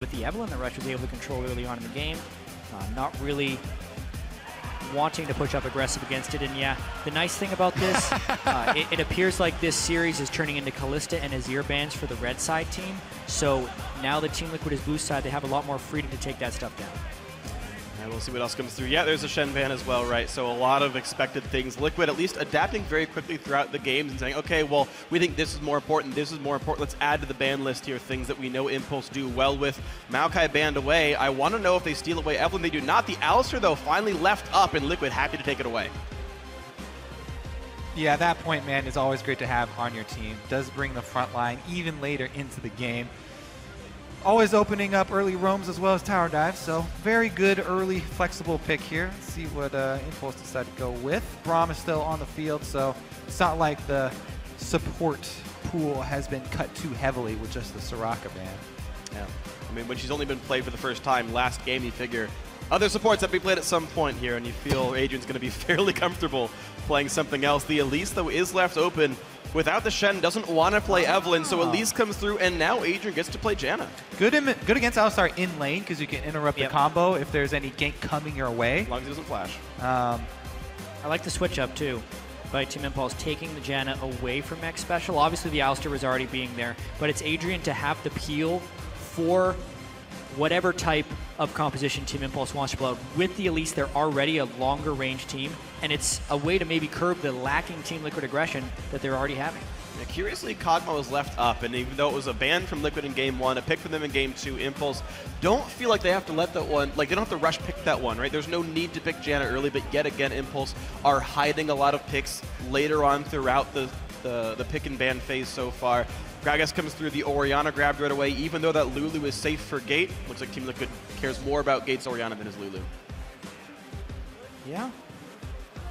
with the Evelyn that Rush was able to control early on in the game. Not really wanting to push up aggressive against it. And yeah, the nice thing about this, it appears like this series is turning into Callista and Azir bans for the red side team. So now the Team Liquid is blue side, they have a lot more freedom to take that stuff down. And we'll see what else comes through. Yeah, there's a Shen ban as well, right? So a lot of expected things. Liquid at least adapting very quickly throughout the games and saying, okay, well, we think this is more important, this is more important. Let's add to the ban list here things that we know Impulse do well with. Maokai banned away. I want to know if they steal away Evelyn. They do not. The Alistar, though, finally left up, and Liquid happy to take it away. Yeah, that point man is always great to have on your team. Does bring the front line even later into the game. Always opening up early roams as well as tower dives, so very good early flexible pick here. Let's see what Impulse decide to go with. Braum is still on the field, so it's not like the support pool has been cut too heavily with just the Soraka ban. Yeah, I mean, when she's only been played for the first time last game, you figure other supports have been played at some point here, and you feel Adrian's going to be fairly comfortable playing something else. The Elise, though, is left open. Without the Shen, doesn't want to play Evelyn, so Elise comes through, and now Adrian gets to play Janna. Good against Alistar in lane, because you can interrupt the combo if there's any gank coming your way. As long as he doesn't flash. I like the switch up, too, by Team Impulse, taking the Janna away from X Special. Obviously, the Alistar was already being there, but it's Adrian to have the peel for whatever type of composition Team Impulse wants to blow out. With the Elise, they're already a longer range team, and it's a way to maybe curb the lacking Team Liquid aggression that they're already having. Yeah, curiously, Kog'Maw was left up, and even though it was a ban from Liquid in Game 1, a pick from them in Game 2, Impulse don't feel like they have to let that one, like they don't have to rush pick that one, right? There's no need to pick Janna early, but yet again, Impulse are hiding a lot of picks later on throughout the pick and ban phase so far. Gragas comes through, the Orianna grabbed right away, even though that Lulu is safe for Gate. Looks like Team Liquid cares more about Gate's Orianna than his Lulu. Yeah.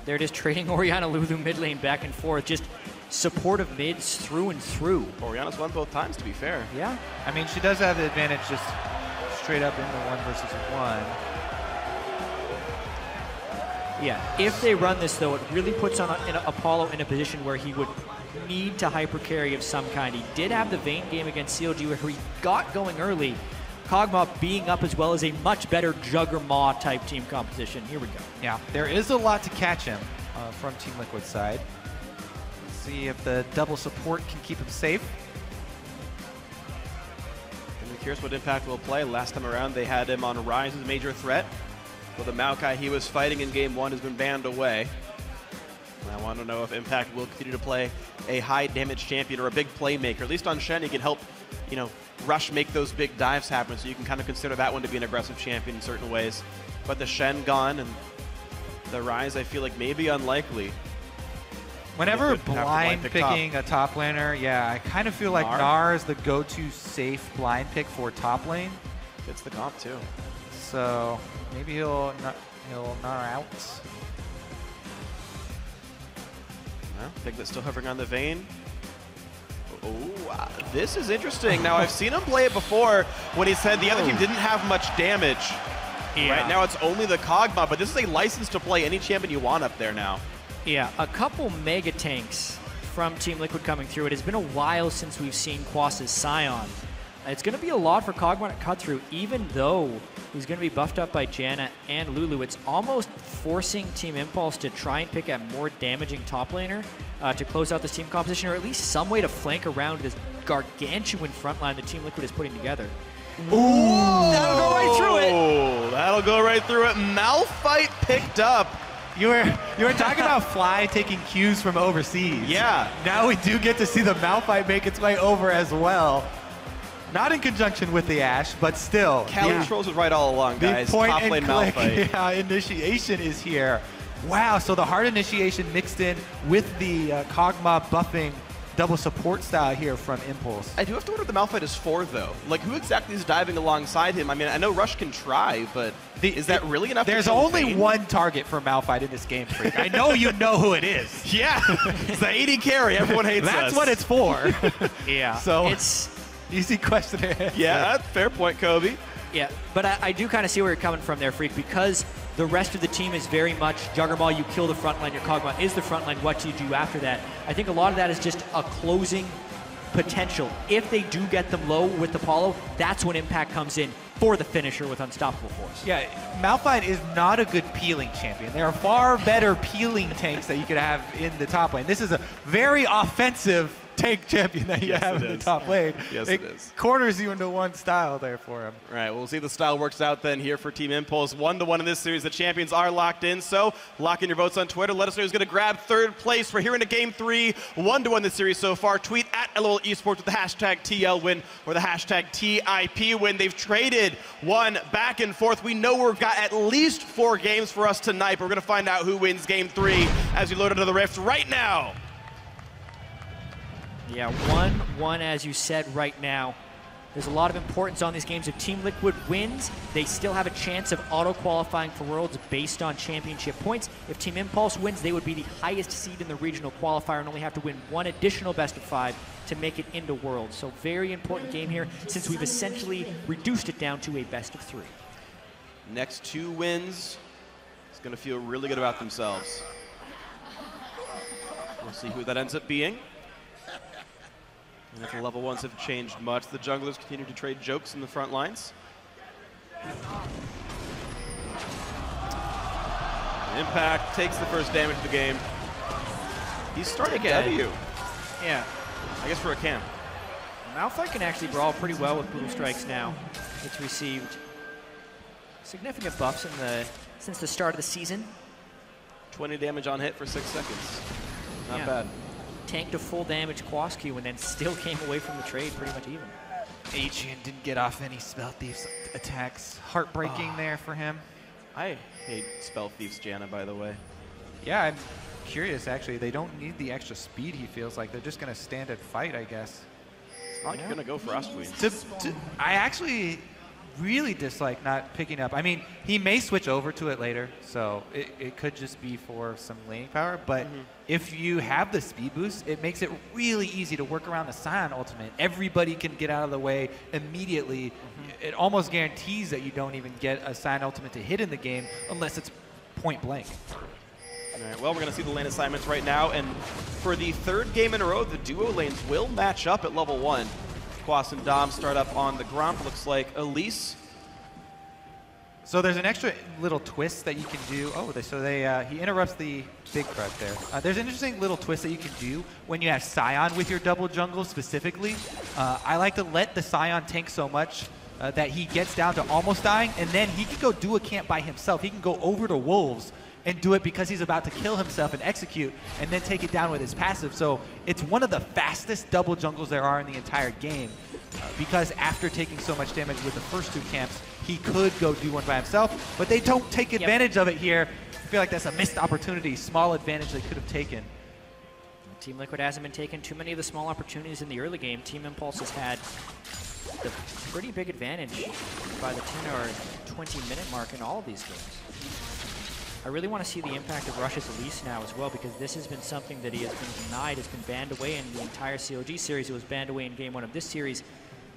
They're just trading Orianna, Lulu mid lane back and forth. Just supportive mids through and through. Orianna's won both times, to be fair. Yeah. I mean, she does have the advantage just straight up in the 1 versus 1. Yeah, if they run this, though, it really puts on Apollo in a position where he would need to hyper carry of some kind. He did have the Vayne game against CLG where he got going early. Kog'Maw being up as well as a much better Juggernaut type team composition. Here we go. Yeah, there is a lot to catch him from Team Liquid side. Let's see if the double support can keep him safe. I'm curious what impact will play. Last time around, they had him on Rise as a major threat. Well, the Maokai he was fighting in Game 1 has been banned away. I want to know if Impact will continue to play a high damage champion or a big playmaker. At least on Shen, he can help, you know, Rush make those big dives happen, so you can kind of consider that one to be an aggressive champion in certain ways. But the Shen gone and the Rise, I feel like maybe unlikely. Whenever blind picking a top laner, yeah, I kind of feel like Gnar is the go-to safe blind pick for top lane. Fits the comp too. So maybe he'll Gnar out. Well, Piglet still hovering on the Vayne. Oh, this is interesting. Now, I've seen him play it before when he said the other team didn't have much damage. Yeah. Right now, it's only the Kog'Maw, but this is a license to play any champion you want up there now. Yeah, a couple mega tanks from Team Liquid coming through. It has been a while since we've seen Quas's Scion. It's going to be a lot for Kog'Maw to cut through, even though he's going to be buffed up by Janna and Lulu. It's almost forcing Team Impulse to try and pick a more damaging top laner to close out this team composition, or at least some way to flank around this gargantuan front line that Team Liquid is putting together. Ooh, that'll go right through it. That'll go right through it. Malphite picked up. You were talking about Fly taking cues from overseas. Yeah. Now we do get to see the Malphite make its way over as well. Not in conjunction with the Ashe, but still. Cali Trolls was right all along, guys. The point Top lane and click Malphite. Initiation is here. Wow, so the hard initiation mixed in with the Kog'Maw buffing double support style here from Impulse. I do have to wonder what the Malphite is for, though. Like, who exactly is diving alongside him? I mean, I know Rush can try, but is that really enough? There's only one target for Malphite in this game, Freak. I know you know who it is. Yeah, it's the 80 carry. Everyone hates us. That's what it's for. Yeah. So it's easy question to answer. Yeah, fair point, Kobe. Yeah, but I do kind of see where you're coming from there, Freak, because the rest of the team is very much Juggernaut, you kill the front line, your Kog'Maw is the front line, what do you do after that? I think a lot of that is just a closing potential. If they do get them low with Apollo, that's when Impact comes in. for the finisher with Unstoppable Force. Yeah, Malphite is not a good peeling champion. There are far better peeling tanks that you could have in the top lane. This is a very offensive tank champion that you have in the top lane. Yes, it is. Corners you into one style there for him. All right, we'll see if the style works out then here for Team Impulse. 1-1 in this series. The champions are locked in, so lock in your votes on Twitter. Let us know who's going to grab third place. We're here into Game 3, 1-1 this series so far. Tweet at LOL Esports with the hashtag TL win or the hashtag TIP win. They've traded one back and forth. We know we've got at least 4 games for us tonight, but we're going to find out who wins Game 3 as we load into the Rift right now. Yeah, 1-1 as you said right now. There's a lot of importance on these games. If Team Liquid wins, they still have a chance of auto-qualifying for Worlds based on championship points. If Team Impulse wins, they would be the highest seed in the regional qualifier and only have to win 1 additional best of 5 to make it into Worlds. So very important game here since we've essentially reduced it down to a best of 3. Next 2 wins is going to feel really good about themselves. We'll see who that ends up being. And if the level 1s have changed much, the junglers continue to trade jokes in the front lines. Impact takes the first damage of the game. He's starting to W. Yeah. I guess for a camp. Malphite can actually brawl pretty well with Brutal Strikes now. It's received significant buffs since the start of the season. 20 damage on hit for 6 seconds. Not Yeah. bad. Tanked a full damage Quasq and then still came away from the trade pretty much even. Adrian didn't get off any Spell Thieves attacks. Heartbreaking there for him. I hate Spell Thieves Janna, by the way. Yeah, I'm curious, actually. They don't need the extra speed, he feels like. They're just going to stand and fight, I guess. It's not like you're going to go Frost Queen. I actually really dislike not picking up. I mean, he may switch over to it later, so it could just be for some laning power, but if you have the speed boost, it makes it really easy to work around the Scion ultimate. Everybody can get out of the way immediately. It almost guarantees that you don't even get a Scion ultimate to hit in the game unless it's point blank. All right, well, we're going to see the lane assignments right now, and for the 3rd game in a row, the duo lanes will match up at level 1. Quas and Dom start up on the Gromp. Looks like Elise. So there's an extra little twist that you can do. Oh, he interrupts the big crud there. There's an interesting little twist that you can do when you have Scion with your double jungle specifically. I like to let the Scion tank so much that he gets down to almost dying, and then he can go do a camp by himself. He can go over to Wolves and do it because he's about to kill himself and execute, and then take it down with his passive. So it's one of the fastest double jungles there are in the entire game, because after taking so much damage with the first 2 camps, he could go do one by himself, but they don't take advantage of it here. I feel like that's a missed opportunity, small advantage they could have taken. Team Liquid hasn't been taking too many of the small opportunities in the early game. Team Impulse has had the pretty big advantage by the 10 or 20-minute mark in all of these games. I really want to see the impact of Rush's Elise now as well, because this has been something that he has been denied, has been banned away in the entire COG series. It was banned away in Game 1 of this series.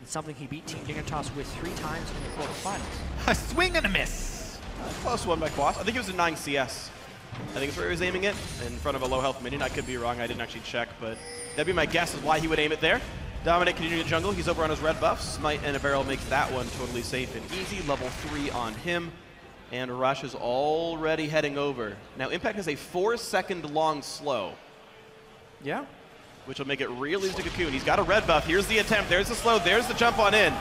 It's something he beat Team Dignitas with 3 times in the quarterfinals. A swing and a miss. Close one by Quas. I think it was a 9 CS. I think it's where he was aiming it, in front of a low health minion. I could be wrong, I didn't actually check, but that'd be my guess is why he would aim it there. Dominate continuing the jungle, he's over on his red buff. Smite and a barrel makes that one totally safe and easy. Level 3 on him. And Rush is already heading over. Now Impact has a 4-second long slow. Yeah. Which will make it real easy to Cocoon. He's got a red buff, here's the attempt, there's the slow, there's the jump on in.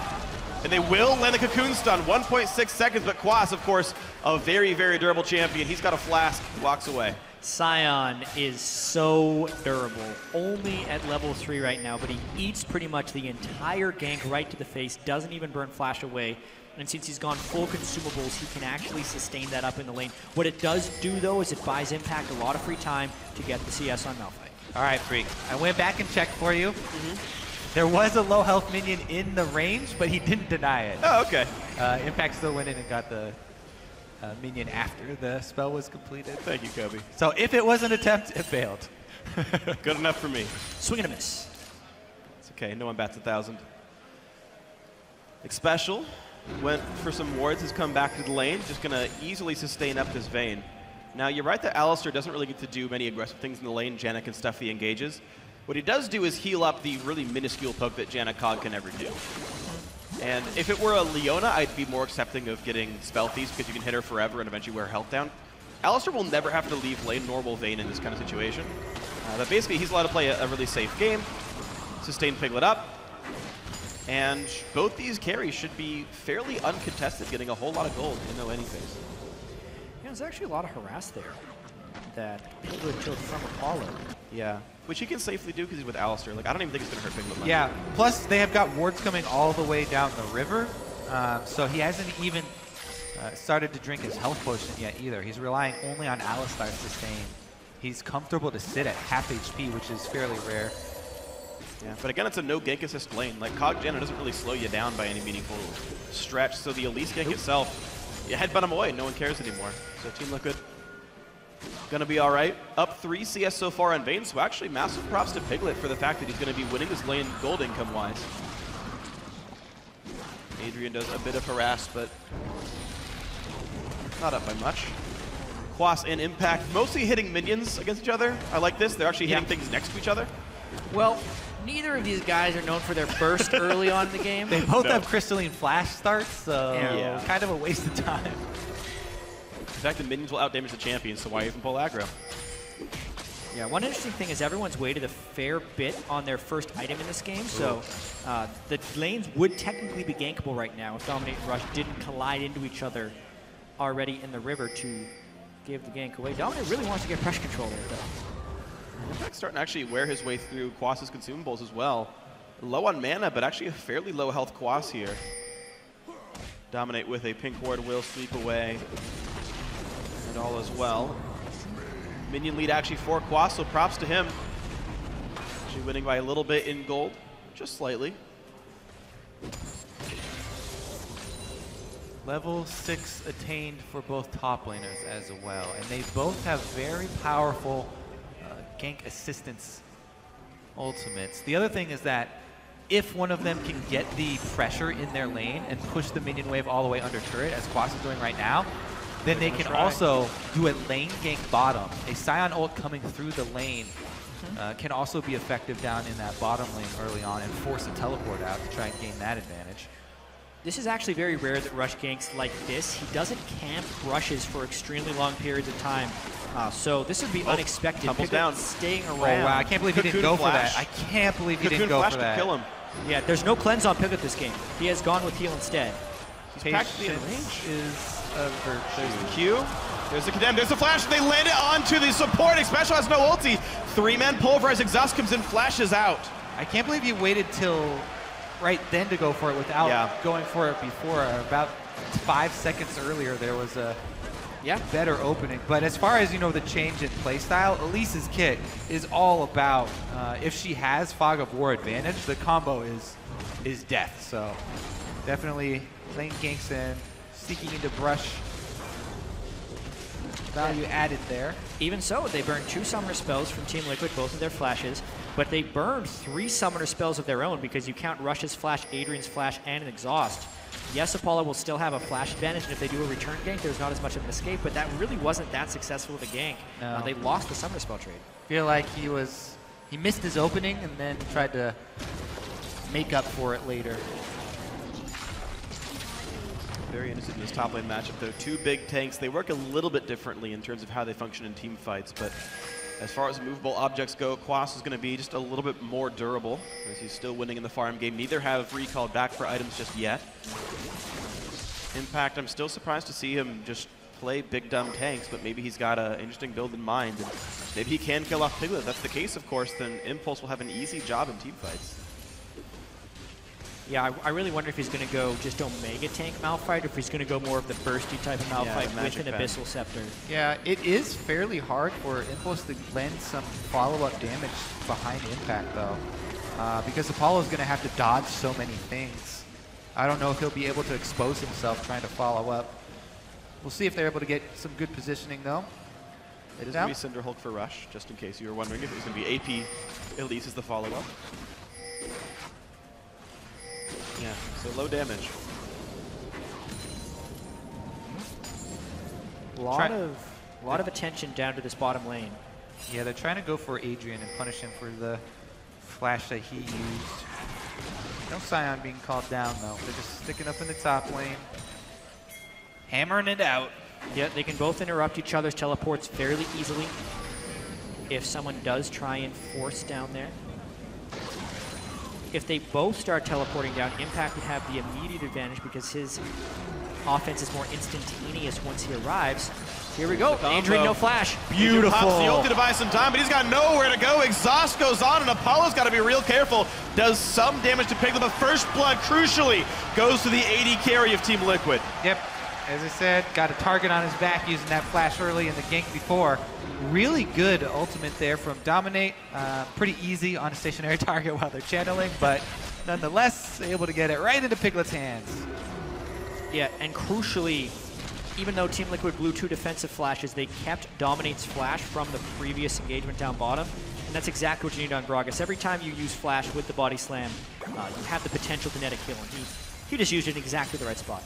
And they will land the Cocoon stun, 1.6 seconds, but Quas, of course, a very, very durable champion. He's got a flask, walks away. Scion is so durable, only at level 3 right now, but he eats pretty much the entire gank right to the face, doesn't even burn flash away. And since he's gone full consumables, he can actually sustain that up in the lane. What it does do, though, is it buys Impact a lot of free time to get the CS on Malphite. All right, Freak. I went back and checked for you. There was a low health minion in the range, but he didn't deny it. Oh, okay. Impact still went in and got the minion after the spell was completed. Thank you, Kobe. So if it was an attempt, it failed. Good enough for me. Swing and a miss. It's okay, no one bats 1,000. Special went for some wards, has come back to the lane, just going to easily sustain up this Vayne. Now, you're right that Alistair doesn't really get to do many aggressive things in the lane. Janna can stuff the engages. What he does do is heal up the really minuscule poke that Janna Cog can never do. And if it were a Leona, I'd be more accepting of getting Spell Thieves because you can hit her forever and eventually wear her health down. Alistar will never have to leave lane, nor will Vayne in this kind of situation. But basically, he's allowed to play a really safe game, sustain Piglet up, and both these carries should be fairly uncontested, getting a whole lot of gold in no any phase. Yeah, there's actually a lot of harass there that Piglet killed from Apollo. Yeah, which he can safely do because he's with Alistar. Like, I don't even think it's going to hurt Piglet much. Yeah, plus they have got wards coming all the way down the river, so he hasn't even started to drink his health potion yet either. He's relying only on Alistar's sustain. He's comfortable to sit at half HP, which is fairly rare. Yeah, but again, it's a no gank assist lane. Like, Cog Janna doesn't really slow you down by any meaningful stretch, so the Elise gank itself, you headbutt him away, no one cares anymore. So Team Liquid gonna be all right. Up 3 CS so far on Vayne, so actually massive props to Piglet for the fact that he's gonna be winning this lane gold income-wise. Adrian does a bit of harass, but not up by much. Quas and Impact mostly hitting minions against each other. I like this. They're actually hitting things next to each other. Well, neither of these guys are known for their burst early on in the game. They both have Crystalline Flash starts, so Yeah. kind of a waste of time. In fact, the minions will outdamage the champion, so why even pull aggro? Yeah, one interesting thing is everyone's waited a fair bit on their first item in this game, so the lanes would technically be gankable right now if Dominate and Rush didn't collide into each other already in the river to give the gank away. Dominate really wants to get pressure control there, though. Impact's starting to actually wear his way through Quas's consumables as well. Low on mana, but actually a fairly low health Quas here. Dominate with a pink ward will sweep away. And all as well. Minion lead actually for Quas, so props to him. Actually winning by a little bit in gold, just slightly. Level 6 attained for both top laners as well, and they both have very powerful gank assistance ultimates. The other thing is that if one of them can get the pressure in their lane and push the minion wave all the way under turret, as Quas is doing right now, then they can also do a lane gank bottom. A Scion ult coming through the lane can also be effective down in that bottom lane early on and force a teleport out to try and gain that advantage. This is actually very rare that Rush ganks like this. He doesn't camp rushes for extremely long periods of time. So this would be unexpected. Tumbles down. Staying around. Oh, wow, I can't believe he didn't go for that. I can't believe he didn't go for that. To kill him. Yeah, there's no cleanse on Piglet this game. He has gone with heal instead. He's practically in range. Patience is a virtue. There's the Q. There's the Condemn. There's the flash. They land it onto the supporting. Special has no ulti. 3-man pulverize. Exhaust comes in, flashes out. I can't believe he waited till right then to go for it without going for it before. About 5 seconds earlier, there was a better opening. But as far as, you know, the change in playstyle, Elise's kit is all about, if she has Fog of War advantage, the combo is death. So definitely lane ganks in, sneaking into brush. Value added there. Even so, they burned 2 summoner spells from Team Liquid, both of their flashes, but they burned 3 summoner spells of their own because you count Rush's flash, Adrian's flash, and an exhaust. Yes, Apollo will still have a flash advantage, and if they do a return gank, there's not as much of an escape, but that really wasn't that successful of a gank. No. They lost the summoner spell trade. I feel like he missed his opening and then tried to make up for it later. Very interested in this top lane matchup, though. 2 big tanks. They work a little bit differently in terms of how they function in team fights, but as far as movable objects go, Quas is going to be just a little bit more durable, as he's still winning in the farm game. Neither have recalled back for items just yet. Impact, I'm still surprised to see him just play big dumb tanks, but maybe he's got an interesting build in mind, and maybe he can kill off Piglet. If that's the case, of course, then Impulse will have an easy job in team fights. Yeah, I really wonder if he's going to go just Omega tank Malphite, or if he's going to go more of the bursty type of Malphite with an Abyssal Scepter. Yeah, it is fairly hard for Impulse to lend some follow-up damage behind Impact, though, because Apollo's going to have to dodge so many things. I don't know if he'll be able to expose himself trying to follow up. We'll see if they're able to get some good positioning, though. It is going to be Cinderhulk for Rush, just in case you were wondering if it was going to be AP Elise as the follow-up. Yeah, so low damage. A lot of attention down to this bottom lane. Yeah, they're trying to go for Adrian and punish him for the flash that he used. No Scion being called down, though. They're just sticking up in the top lane, hammering it out. Yeah, they can both interrupt each other's teleports fairly easily if someone does try and force down there. If they both start teleporting down, Impact would have the immediate advantage because his offense is more instantaneous once he arrives. Here we go. Adrian, no flash. Beautiful. Pops the ult to buy some time, but he's got nowhere to go. Exhaust goes on, and Apollo's got to be real careful. Does some damage to Piglet, but first blood, crucially, goes to the AD carry of Team Liquid. Yep. As I said, got a target on his back using that flash early in the gank before. Really good ultimate there from Dominate. Pretty easy on a stationary target while they're channeling, but nonetheless, able to get it right into Piglet's hands. Yeah, and crucially, even though Team Liquid blew 2 defensive flashes, they kept Dominate's flash from the previous engagement down bottom. And that's exactly what you need on Gragas. Every time you use flash with the body slam, you have the potential to net a kill. And he just used it in exactly the right spot.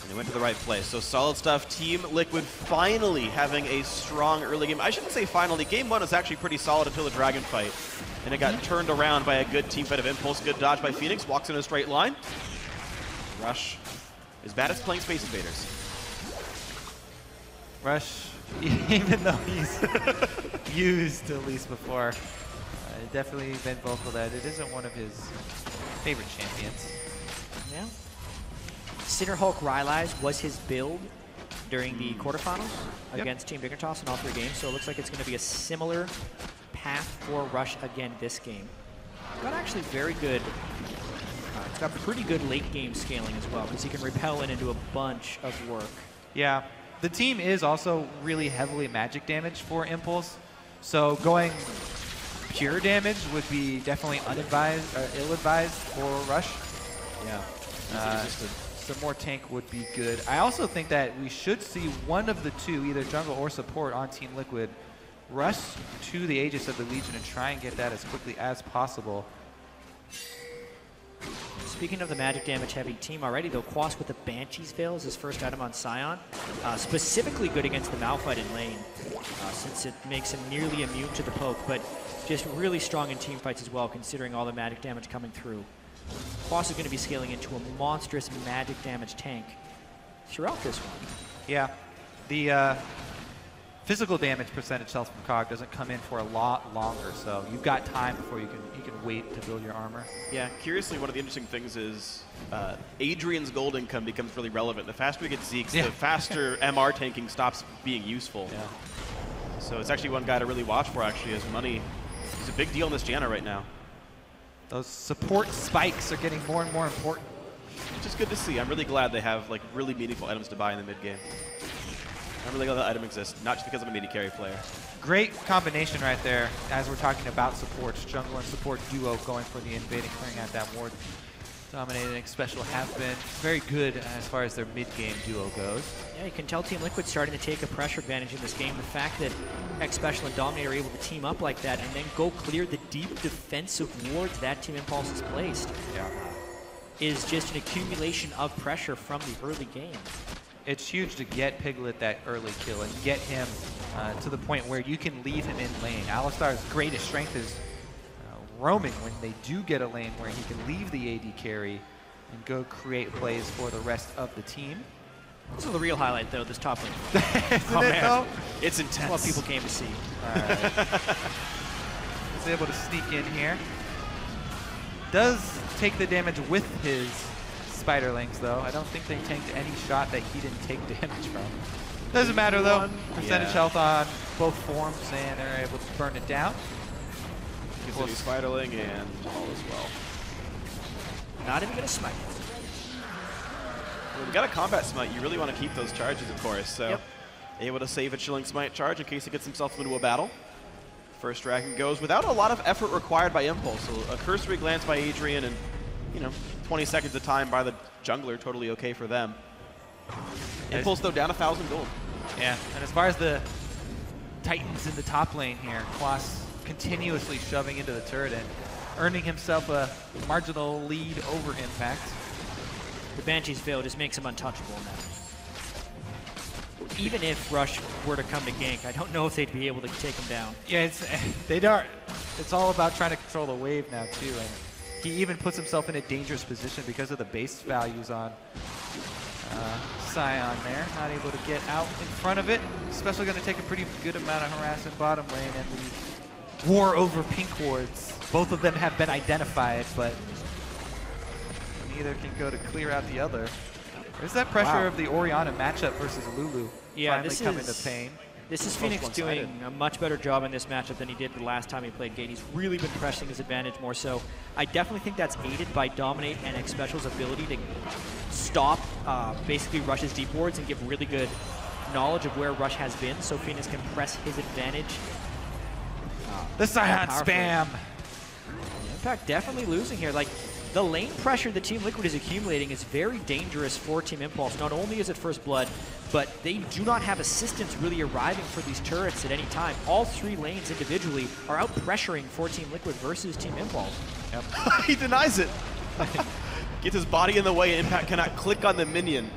They went to the right place. So solid stuff. Team Liquid finally having a strong early game. I shouldn't say finally. Game 1 was actually pretty solid until the Dragon fight. And it got turned around by a good team fight of Impulse. Good dodge by Phoenix. Walks in a straight line. Rush is bad at playing Space Invaders. Rush, even though he's used at least before, definitely been vocal that it isn't one of his favorite champions. Yeah. Cinderhulk Rylai's was his build during the quarterfinals against Team Dignitas in all 3 games, so it looks like it's going to be a similar path for Rush again this game. Got actually very good, it's got pretty good late game scaling as well, because he can repel into a bunch of work. Yeah, the team is also really heavily magic damage for Impulse, so going pure damage would be definitely unadvised or ill-advised for Rush. Yeah, some more tank would be good. I also think that we should see one of the two, either jungle or support on Team Liquid, rush to the Aegis of the Legion and try and get that as quickly as possible. Speaking of the magic damage heavy team already, though, Quas with the Banshee's Veil is his first item on Scion. Specifically good against the Malphite in lane, since it makes him nearly immune to the poke, but just really strong in team fights as well, considering all the magic damage coming through. Quas is going to be scaling into a monstrous magic damage tank throughout this one. Yeah, the physical damage percentage health from Cog doesn't come in for a lot longer, so you've got time before you can wait to build your armor. Yeah, curiously, one of the interesting things is Adrian's gold income becomes really relevant. The faster we get Zeke's, the faster MR tanking stops being useful. Yeah. So it's actually one guy to really watch for, actually, as money is a big deal in this Janna right now. Those support spikes are getting more and more important. Which is good to see. I'm really glad they have like really meaningful items to buy in the mid game. I'm really glad that item exists, not just because I'm a melee carry player. Great combination right there, as we're talking about supports. Jungle and support duo going for the invading, clearing out that ward. Dominating special have been very good as far as their mid-game duo goes. Yeah, you can tell Team Liquid starting to take a pressure advantage in this game. The fact that X Special and Dominate are able to team up like that and then go clear the deep defensive wards that Team Impulse has placed is just an accumulation of pressure from the early game. It's huge to get Piglet that early kill and get him to the point where you can leave him in lane. Alistar's greatest strength is roaming when they do get a lane where he can leave the AD carry and go create plays for the rest of the team. This is the real highlight, though, this top lane. Isn't it, though? It's intense. That's what people came to see. All right. He's able to sneak in here. Does take the damage with his Spiderlings, though. I don't think they tanked any shot that he didn't take damage from. Doesn't matter, though. Percentage health on both forms, and they're able to burn it down. Gives a new Spiderling, and all is well. Not even going to smite. When you got a combat smite, you really want to keep those charges, of course. So able to save a Chilling Smite charge in case he gets himself into a battle. First dragon goes without a lot of effort required by Impulse. So a cursory glance by Adrian and, 20 seconds of time by the jungler, totally okay for them. Impulse, though, down 1,000 gold. Yeah, and as far as the Titans in the top lane here, Quas continuously shoving into the turret and earning himself a marginal lead over Impact. The Banshee's Veil just makes him untouchable now. Even if Rush were to come to gank, I don't know if they'd be able to take him down. Yeah, it's all about trying to control the wave now too, and he even puts himself in a dangerous position because of the base values on Scion there. Not able to get out in front of it. Especially going to take a pretty good amount of harassment bottom lane, and the war over pink wards. Both of them have been identified, but neither can go to clear out the other. There's that pressure of the Orianna matchup versus Lulu finally coming to pain. This is Phoenix doing a much better job in this matchup than he did the last time he played Gate. He's really been pressing his advantage more so. I definitely think that's aided by Dominate and Xspecial's ability to stop basically Rush's deep wards and give really good knowledge of where Rush has been, so Phoenix can press his advantage. The Scion spam! Impact definitely losing here. Like, the lane pressure that Team Liquid is accumulating is very dangerous for Team Impulse. Not only is it first blood, but they do not have assistance really arriving for these turrets at any time. All 3 lanes individually are out pressuring for Team Liquid versus Team Impulse. Yep. He denies it. Gets his body in the way, and Impact cannot click on the minion.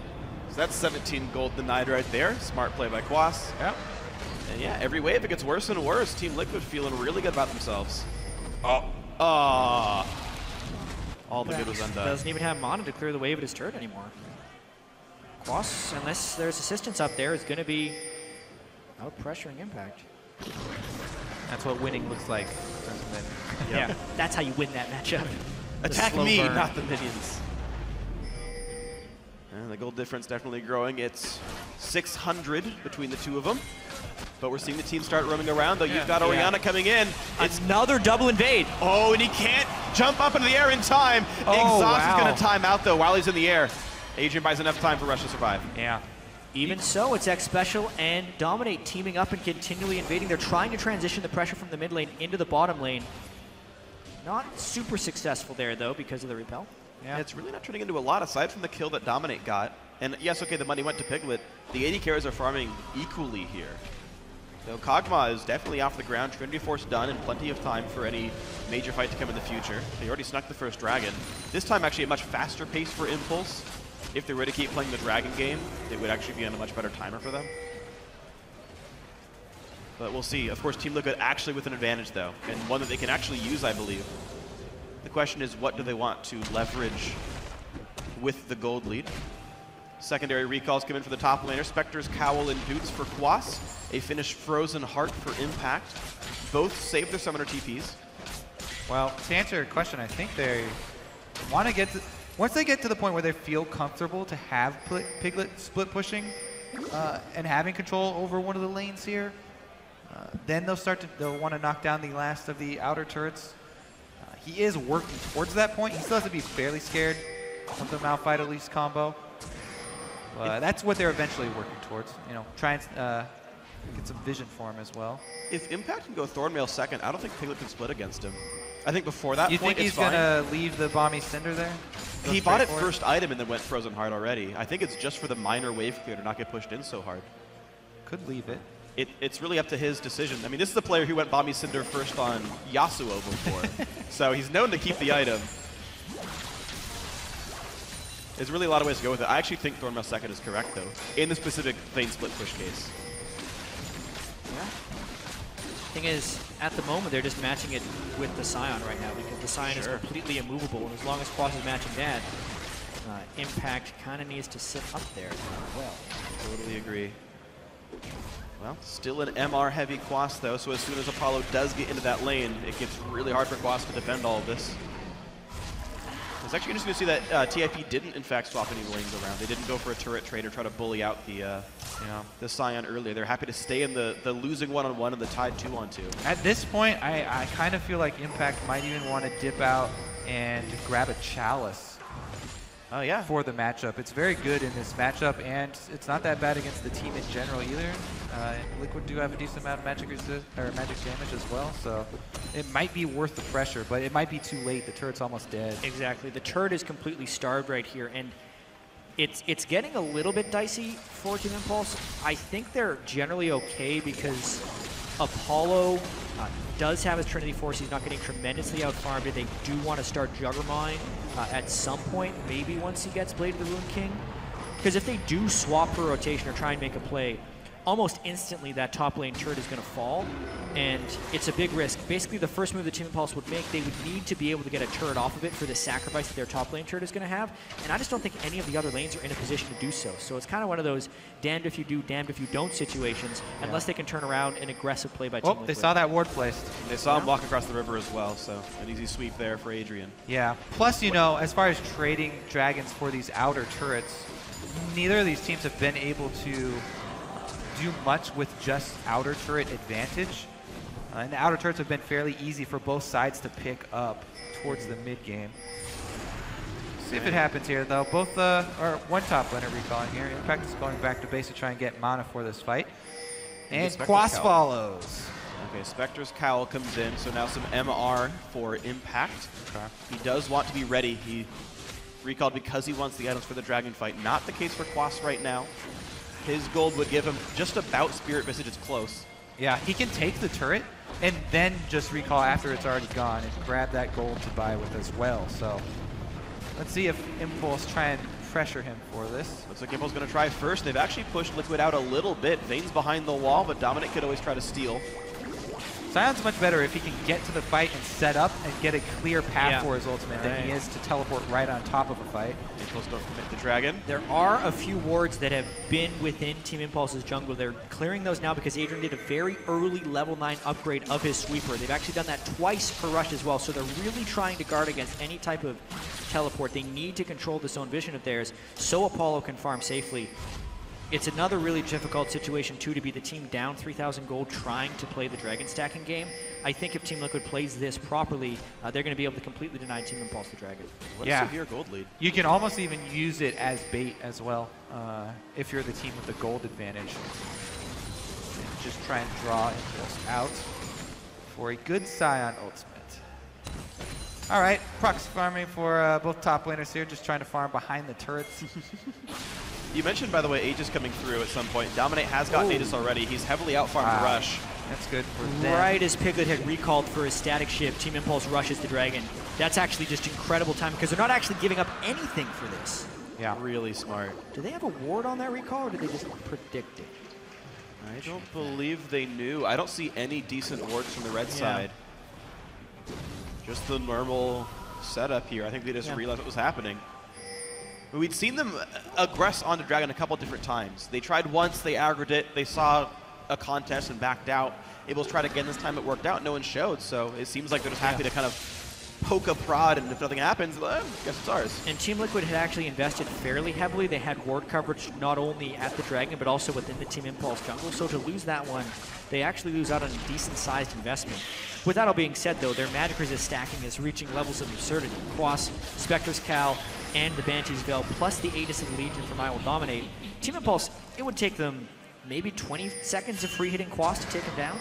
So that's 17 gold denied right there. Smart play by Quas. Yep. And yeah, every wave it gets worse and worse. Team Liquid feeling really good about themselves. All the good was undone. Doesn't even have mana to clear the wave at his turret anymore. Quas, unless there's assistance up there, is going to be out pressuring Impact. That's what winning looks like. Yeah, that's how you win that matchup. Attack me, not the minions. And the gold difference definitely growing. It's 600 between the two of them. But we're seeing the team start roaming around, though. You've got Orianna coming in. It's another double invade. Oh, and he can't jump up into the air in time. Exhaust is going to time out, though, while he's in the air. Adrian buys enough time for Rush to survive. Yeah. Even so, it's Xspecial and Dominate teaming up and continually invading. They're trying to transition the pressure from the mid lane into the bottom lane. Not super successful there, though, because of the repel. Yeah, it's really not turning into a lot, aside from the kill that Dominate got. And yes, okay, the money went to Piglet. The AD carries are farming equally here. So Kog'Maw is definitely off the ground. Trinity Force done, and plenty of time for any major fight to come in the future. They already snuck the first dragon. This time, actually, a much faster pace for Impulse. If they were to keep playing the dragon game, it would actually be on a much better timer for them. But we'll see. Of course, Team Liquid actually with an advantage, though, and one that they can actually use, I believe. The question is, what do they want to leverage with the gold lead? Secondary recalls come in for the top laner. Spectre's Cowl and Boots for Quas. A finished Frozen Heart for Impact. Both save their summoner TPs. Well, to answer your question, I think they want to get to... Once they get to the point where they feel comfortable to have Piglet split pushing and having control over one of the lanes here, then they'll want to knock down the last of the outer turrets. He is working towards that point. He still has to be fairly scared of the Malphite Elise combo. That's what they're eventually working towards. You know, try and get some vision for him as well. If Impact can go Thornmail second, I don't think Piglet can split against him. I think before that point, it's fine. You think he's going to leave the Balmy Cinder there? He bought it first item and then went Frozen Heart already. I think it's just for the minor wave clear to not get pushed in so hard. Could leave it. It's really up to his decision. I mean, this is the player who went Balmy Cinder first on Yasuo before. So he's known to keep the item. There's really a lot of ways to go with it. I actually think Thornmail second is correct, though, in the specific lane split push case. Yeah. Thing is, at the moment, they're just matching it with the Scion right now because the Scion is completely immovable, and as long as Quas is matching that, Impact kind of needs to sit up there as well. Totally agree. Well, still an MR-heavy Quas, though, so as soon as Apollo does get into that lane, it gets really hard for Quas to defend all of this. It's actually interesting to see that TIP didn't, in fact, swap any lanes around. They didn't go for a turret trade or try to bully out the Scion earlier. They're happy to stay in the losing one-on-one and the tied 2-on-2. At this point, I kind of feel like Impact might even want to dip out and grab a Chalice. Oh, yeah. For the matchup. It's very good in this matchup, and it's not that bad against the team in general either. Liquid do have a decent amount of magic damage as well, so it might be worth the pressure, but it might be too late. The turret's almost dead. Exactly. The turret is completely starved right here, and it's getting a little bit dicey for Team Impulse. I think they're generally okay because Apollo does have his Trinity Force. He's not getting tremendously out-farmed. They do want to start Juggermine at some point, maybe once he gets Blade of the Rune King. Because if they do swap for rotation or try and make a play, almost instantly that top lane turret is going to fall, and it's a big risk. Basically, the first move that Team Impulse would make, they would need to be able to get a turret off of it for the sacrifice that their top lane turret is going to have, and I just don't think any of the other lanes are in a position to do so. So it's kind of one of those damned if you do, damned if you don't situations, unless they can turn around an aggressive play by Team Liquid. They saw that ward placed. They saw him walk across the river as well, so an easy sweep there for Adrian. Yeah. Plus, you know, as far as trading dragons for these outer turrets, neither of these teams have been able to do much with just outer turret advantage. And the outer turrets have been fairly easy for both sides to pick up towards the mid game. See if it happens here, though. Both are one top laner recalling here. Impact is going back to base to try and get mana for this fight. And Quas follows. Okay, Spectre's Cowl comes in, so now some MR for Impact. Okay. He does want to be ready. He recalled because he wants the items for the dragon fight. Not the case for Quas right now. His gold would give him just about Spirit Visage. It's close. Yeah, he can take the turret and then just recall after it's already gone and grab that gold to buy with as well. So let's see if Impulse try and pressure him for this. Looks like Impulse going to try first. They've actually pushed Liquid out a little bit. Vayne's behind the wall, but Dominic could always try to steal. Sion's much better if he can get to the fight and set up and get a clear path for his ultimate than he is to teleport right on top of a fight. Impulse don't commit the dragon. There are a few wards that have been within Team Impulse's jungle. They're clearing those now because Adrian did a very early level 9 upgrade of his sweeper. They've actually done that twice per rush as well, so they're really trying to guard against any type of teleport. They need to control this zone vision of theirs so Apollo can farm safely. It's another really difficult situation, too, to be the team down 3,000 gold trying to play the dragon stacking game. I think if Team Liquid plays this properly, they're going to be able to completely deny Team Impulse the dragon. What a severe gold lead. You can almost even use it as bait as well if you're the team with the gold advantage. And just try and draw Impulse out for a good Sion ultimate. All right, proxy farming for both top laners here, just trying to farm behind the turrets. You mentioned, by the way, Aegis coming through at some point. Dominate has gotten Aegis already. He's heavily out-farmed Rush. That's good for them. Right as Piglet had recalled for his static shift, Team Impulse rushes the dragon. That's actually just incredible time because they're not actually giving up anything for this. Yeah. Really smart. Do they have a ward on that recall, or did they just predict it? I don't believe they knew. I don't see any decent wards from the red side. Just the normal setup here. I think they just realized what was happening. We'd seen them aggress onto Dragon a couple different times. They tried once, they aggroed it, they saw a contest and backed out. Able to try it again this time, it worked out, no one showed, so it seems like they're just happy to kind of poke a prod, and if nothing happens, well, I guess it's ours. And Team Liquid had actually invested fairly heavily. They had ward coverage not only at the Dragon, but also within the Team Impulse jungle, so to lose that one, they actually lose out on a decent-sized investment. With that all being said, though, their magic resist stacking is reaching levels of absurdity. Quas, Spectre's Cal, and the Banshee's Veil, plus the Aegis of the Legion from I Will Dominate. Team Impulse, it would take them maybe 20 seconds of free hitting Quas to take him down.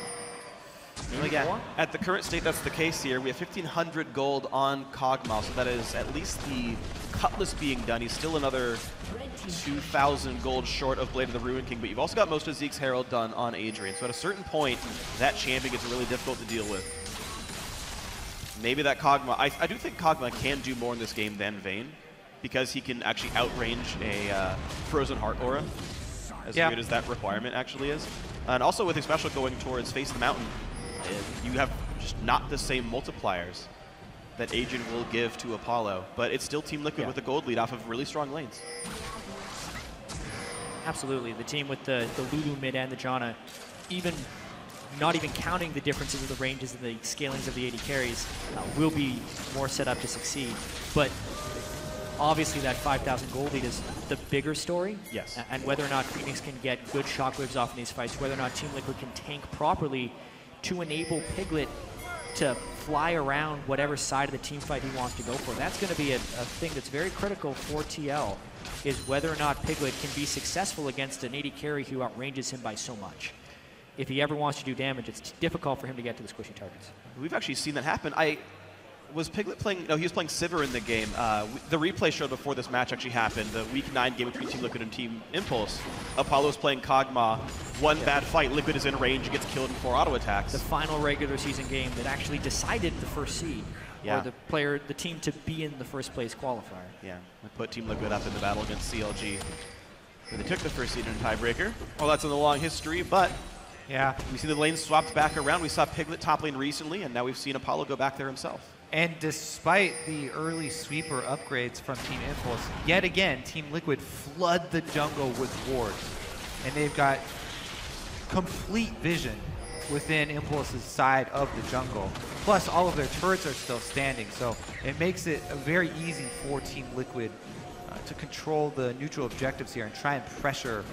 Maybe more. At the current state, that's the case here. We have 1,500 gold on Kog'Maw, so that is at least the Cutlass being done. He's still another 2,000 gold short of Blade of the Ruin King, but you've also got most of Zeke's Herald done on Adrian. So at a certain point, that champion gets really difficult to deal with. Maybe that Kog'Maw, I do think Kog'Maw can do more in this game than Vayne, because he can actually outrange a Frozen Heart Aura, as weird as that requirement actually is. And also with his special going towards Face the Mountain, you have just not the same multipliers that Adrian will give to Apollo, but it's still Team Liquid with a gold lead off of really strong lanes. Absolutely. The team with the Lulu mid and the Janna, not even counting the differences of the ranges and the scalings of the AD carries, will be more set up to succeed. But obviously that 5,000 gold lead is the bigger story. Yes. And whether or not Phoenix can get good shockwaves off in these fights, whether or not Team Liquid can tank properly to enable Piglet to fly around whatever side of the team fight he wants to go for. That's going to be a thing that's very critical for TL, is whether or not Piglet can be successful against an AD carry who outranges him by so much. If he ever wants to do damage, it's difficult for him to get to the squishy targets. We've actually seen that happen. Was Piglet playing? No, he was playing Sivir in the game. The replay showed before this match actually happened, the Week 9 game between Team Liquid and Team Impulse. Apollo's playing Kog'Maw. One bad fight, Liquid is in range, gets killed in 4 auto attacks. The final regular season game that actually decided the first seed, or the team to be in the first place qualifier. Yeah, we put Team Liquid up in the battle against CLG. They took the first seed in a tiebreaker. Well, that's in the long history, but yeah, we see the lanes swapped back around. We saw Piglet top lane recently, and now we've seen Apollo go back there himself. And despite the early sweeper upgrades from Team Impulse, yet again, Team Liquid flood the jungle with wards. And they've got complete vision within Impulse's side of the jungle. Plus, all of their turrets are still standing, so it makes it very easy for Team Liquid to control the neutral objectives here and try and pressure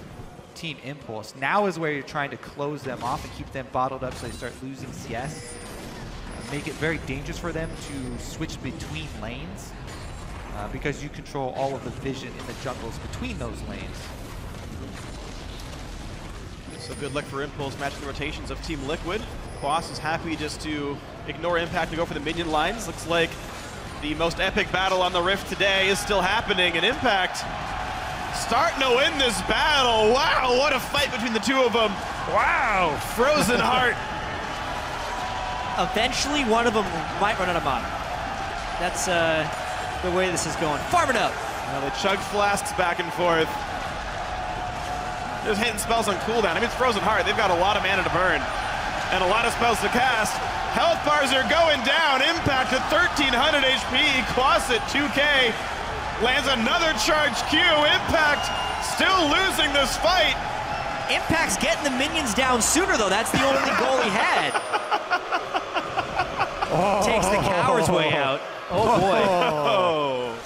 Team Impulse. Now is where you're trying to close them off and keep them bottled up so they start losing CS. Make it very dangerous for them to switch between lanes because you control all of the vision in the jungles between those lanes. So good luck for Impulse matching the rotations of Team Liquid. Quas is happy just to ignore Impact and go for the minion lines. Looks like the most epic battle on the Rift today is still happening, and Impact starting to win this battle. Wow, what a fight between the two of them. Wow, Frozen Heart. Eventually, one of them might run out of mana. That's the way this is going. Farm it up. Well, they chug flasks back and forth. Just hitting spells on cooldown. I mean, it's Frozen Heart. They've got a lot of mana to burn and a lot of spells to cast. Health bars are going down. Impact at 1300 HP. Quas at 2K. Lands another charge Q. Impact still losing this fight. Impact's getting the minions down sooner, though. That's the only goal he had. Takes the coward's way out. Oh, boy. Oh.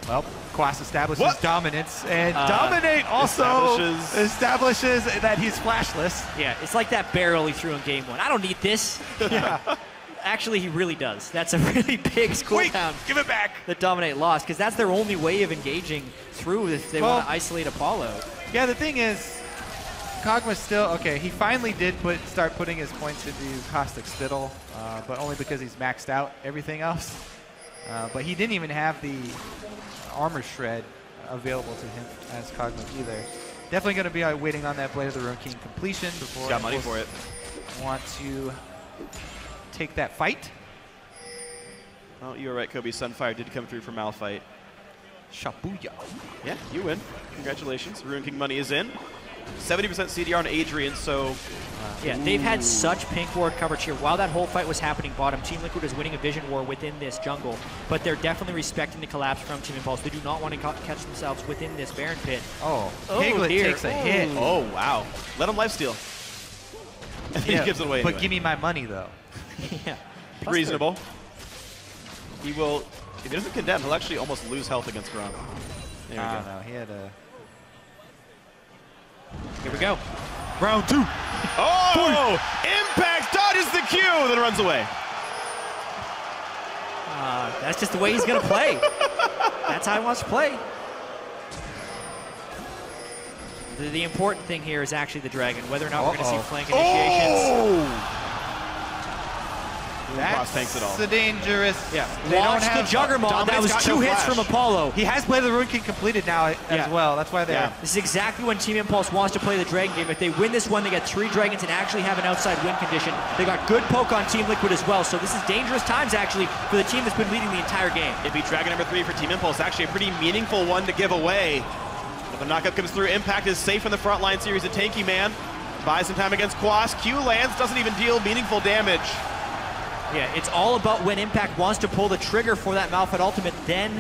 Well, Quas establishes dominance, and Dominate also establishes that he's flashless. Yeah, it's like that barrel he threw in game 1. I don't need this. Yeah. Actually, he really does. That's a really big cooldown. Give it back. That Dominate lost, because that's their only way of engaging through if they want to isolate Apollo. Yeah, the thing is, Kog'Maw's still, okay, he finally did start putting his points into Caustic Spittle, but only because he's maxed out everything else. But he didn't even have the Armor Shred available to him as Kog'Maw either. Definitely going to be waiting on that Blade of the Ruin King completion before got money for it. Want to take that fight. Oh, you were right, Kobe. Sunfire did come through for Malphite. Shabuya. Yeah, you win. Congratulations. Ruin King money is in. 70% CDR on Adrian, so... yeah, they've had such pink ward coverage here. While that whole fight was happening bottom, Team Liquid is winning a vision war within this jungle, but they're definitely respecting the collapse from Team Impulse. They do not want to catch themselves within this Baron pit. Oh, Piglet takes a hit. Oh, wow. Let him lifesteal. Yeah, he gives it away but anyway. give me my money, though. Yeah. Reasonable. He will... If he doesn't condemn, he'll actually almost lose health against Grom. There we go. No, he had a... Here we go. Round 2. Oh! Impact dodges the Q, then runs away. That's just the way he's going to play. That's how he wants to play. The important thing here is actually the dragon, whether or not we're going to see flank initiations. Tanks it all. That's dangerous. Yeah. They Launch don't have the Juggernaut. That was got 2 no hits flash. from Apollo. He has Blade of the Ruin King completed now as well. That's why they're... This is exactly when Team Impulse wants to play the Dragon game. If they win this one, they get 3 dragons and actually have an outside win condition. They got good poke on Team Liquid as well, so this is dangerous times actually for the team that's been leading the entire game. It'd be Dragon number 3 for Team Impulse. Actually a pretty meaningful one to give away. If the knockup comes through, Impact is safe in the frontline series. A tanky man buys some time against Quas. Q lands, doesn't even deal meaningful damage. Yeah, it's all about when Impact wants to pull the trigger for that Malphite ultimate, then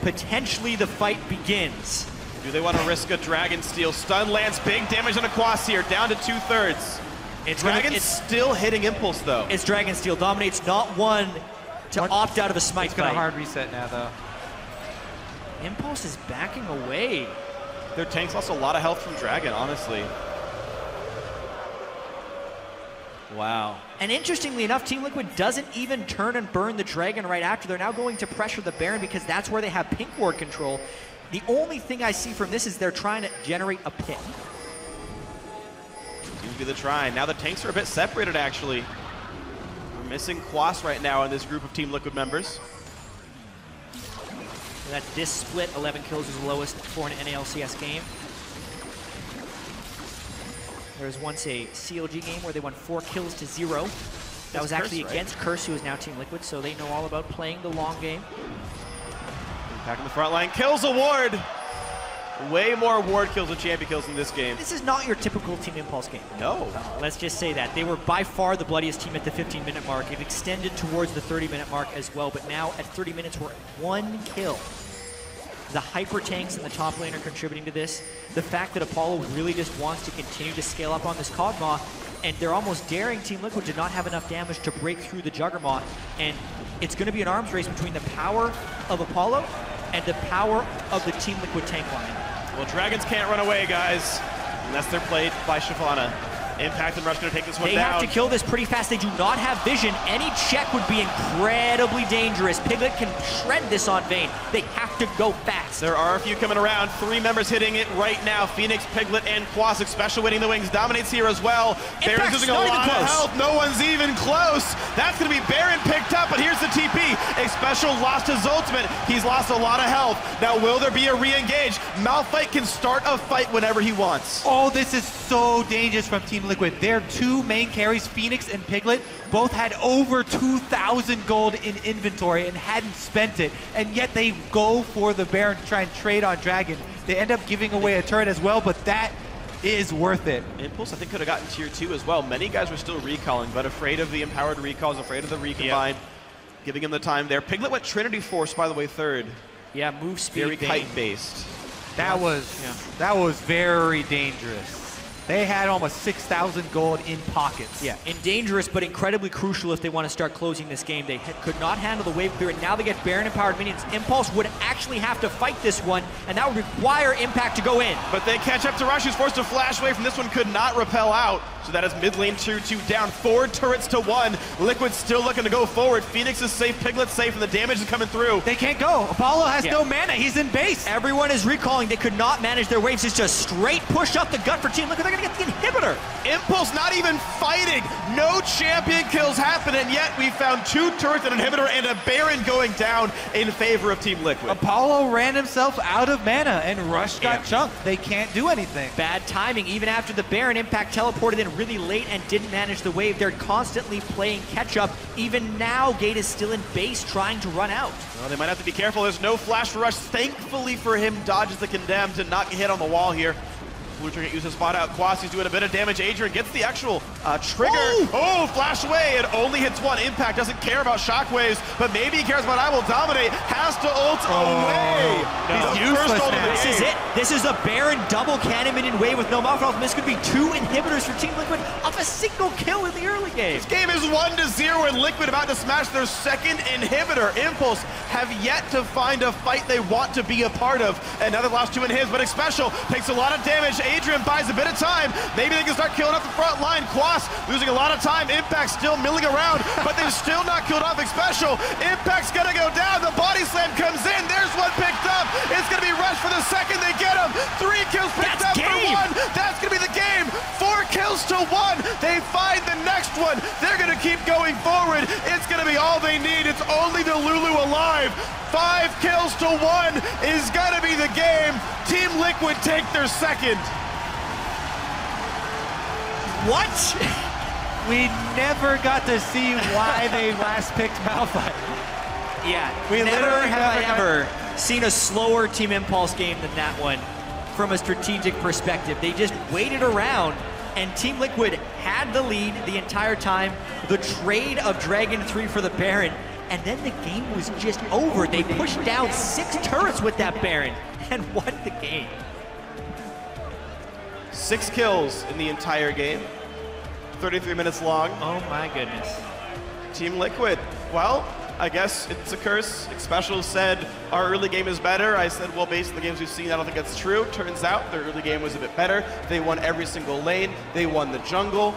potentially the fight begins. Do they want to risk a Dragon Steel? Stun lands, big damage on a Quas here, down to 2/3. Dragon's still hitting Impulse though. It's Dragon Steel. Dominate's not one to opt out of a smite It's going fight. to hard reset now, though. Impulse is backing away. Their tanks lost a lot of health from Dragon, honestly. Wow. And interestingly enough, Team Liquid doesn't even turn and burn the Dragon right after. They're now going to pressure the Baron because that's where they have pink ward control. The only thing I see from this is they're trying to generate a pick. Seems to be the try. Now the tanks are a bit separated, actually. We're missing Quas right now in this group of Team Liquid members. That this split, 11 kills is the lowest for an NALCS game. There was once a CLG game where they won 4 kills to 0. That was actually against Curse, who is now Team Liquid, so they know all about playing the long game. Back in the front line, kills a ward. Way more ward kills and champion kills in this game. This is not your typical Team Impulse game. No. Let's just say that. They were by far the bloodiest team at the 15-minute mark. It extended towards the 30-minute mark as well, but now at 30 minutes, we're at 1 kill. The hyper tanks in the top lane are contributing to this. The fact that Apollo really just wants to continue to scale up on this Kog'Maw, and they're almost daring Team Liquid to not have enough damage to break through the Juggernaut, and it's going to be an arms race between the power of Apollo and the power of the Team Liquid tank line. Well, Dragons can't run away, guys, unless they're played by Shyvana. Impact and Rush going to take this one down. They have to kill this pretty fast. They do not have vision. Any check would be incredibly dangerous. Piglet can shred this on Vayne. They have to go fast. There are a few coming around. 3 members hitting it right now. Phoenix, Piglet, and Quasik. Special winning the wings. Dominates here as well. Baron's losing a lot of health. No one's even close. That's going to be Baron picked up, but here's the TP. Special lost his ultimate. He's lost a lot of health. Now, will there be a re-engage? Malphite can start a fight whenever he wants. Oh, this is so dangerous from Team Liquid. Their 2 main carries, Phoenix and Piglet, both had over 2,000 gold in inventory and hadn't spent it, and yet they go for the Baron to try and trade on Dragon. They end up giving away a turret as well, but that is worth it. Impulse, I think, could have gotten tier 2 as well. Many guys were still recalling, but afraid of the empowered recalls, afraid of the recombine, giving him the time there. Piglet went Trinity Force, by the way, 3rd. Yeah, move speed. Very kite-based. That was very dangerous. They had almost 6,000 gold in pockets. Yeah, and dangerous, but incredibly crucial if they want to start closing this game. They could not handle the wave clear, and now they get Baron-empowered minions. Impulse would actually have to fight this one, and that would require Impact to go in. But they catch up to Rush, who's forced to flash away from this one, could not repel out. So that is mid lane tier 2 down, 4 turrets to 1. Liquid still looking to go forward. Phoenix is safe, Piglet's safe, and the damage is coming through. They can't go. Apollo has no mana. He's in base. Everyone is recalling. They could not manage their waves. It's just straight push up the gut for Team Liquid. They're going to get the inhibitor. Impulse not even fighting. No champion kills happen, and yet we found 2 turrets, an inhibitor, and a Baron going down in favor of Team Liquid. Apollo ran himself out of mana, and Rush got chunked. They can't do anything. Bad timing. Even after the Baron, Impact teleported in really late and didn't manage the wave. They're constantly playing catch-up. Even now, Gate is still in base trying to run out. Well, they might have to be careful. There's no flash for Rush. Thankfully for him, dodges the Condemned to not get hit on the wall here. Blue Trigger uses spot out. Quasi's doing a bit of damage. Adrian gets the actual trigger. Oh, flash away. It only hits 1. Impact doesn't care about shockwaves, but maybe he cares about I will dominate. Has to ult away. He's useless now. This is it. This is a Baron double cannon minion wave with no Malphite. This could be 2 inhibitors for Team Liquid off a single kill in the early game. This game is 1-0 and Liquid about to smash their 2nd inhibitor. Impulse have yet to find a fight they want to be a part of. And now they've lost 2 in his, but Special takes a lot of damage. Adrian buys a bit of time. Maybe they can start killing off the front line. Quas losing a lot of time. Impact still milling around, but they've still not killed off Special. Impact's gonna go down. The body slam comes in. There's one picked up. It's gonna be Rush for the 2nd. They get him. 3 kills picked up for 1. That's gonna be the game. 4 kills to 1. They find the next one. They're gonna keep going forward. It's gonna be all they need. It's only the Lulu alive. 5 kills to 1 is gonna be the game. Team Liquid take their 2nd. What? We never got to see why they last picked Malphite. Yeah, we literally have ever seen a slower Team Impulse game than that one from a strategic perspective. They just waited around, and Team Liquid had the lead the entire time. The trade of Dragon 3 for the Baron, and then the game was just over. They pushed down 6 turrets with that Baron and won the game. 6 kills in the entire game. 33 minutes long. Oh my goodness. Team Liquid, well, I guess it's a curse. Special said our early game is better. I said, well, based on the games we've seen, I don't think that's true. Turns out their early game was a bit better. They won every single lane. They won the jungle.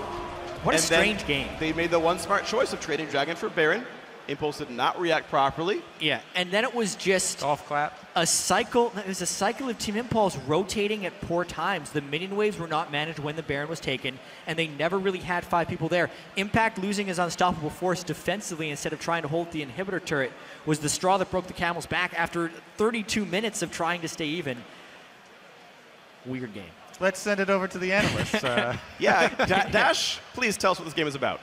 What a strange game. They made the one smart choice of trading Dragon for Baron. Impulse did not react properly. Yeah, and then it was just golf clap. A cycle. It was a cycle of Team Impulse rotating at poor times. The minion waves were not managed when the Baron was taken, and they never really had 5 people there. Impact losing his unstoppable force defensively instead of trying to hold the inhibitor turret was the straw that broke the camel's back after 32 minutes of trying to stay even. Weird game. Let's send it over to the analysts. Yeah, Dash, please tell us what this game is about.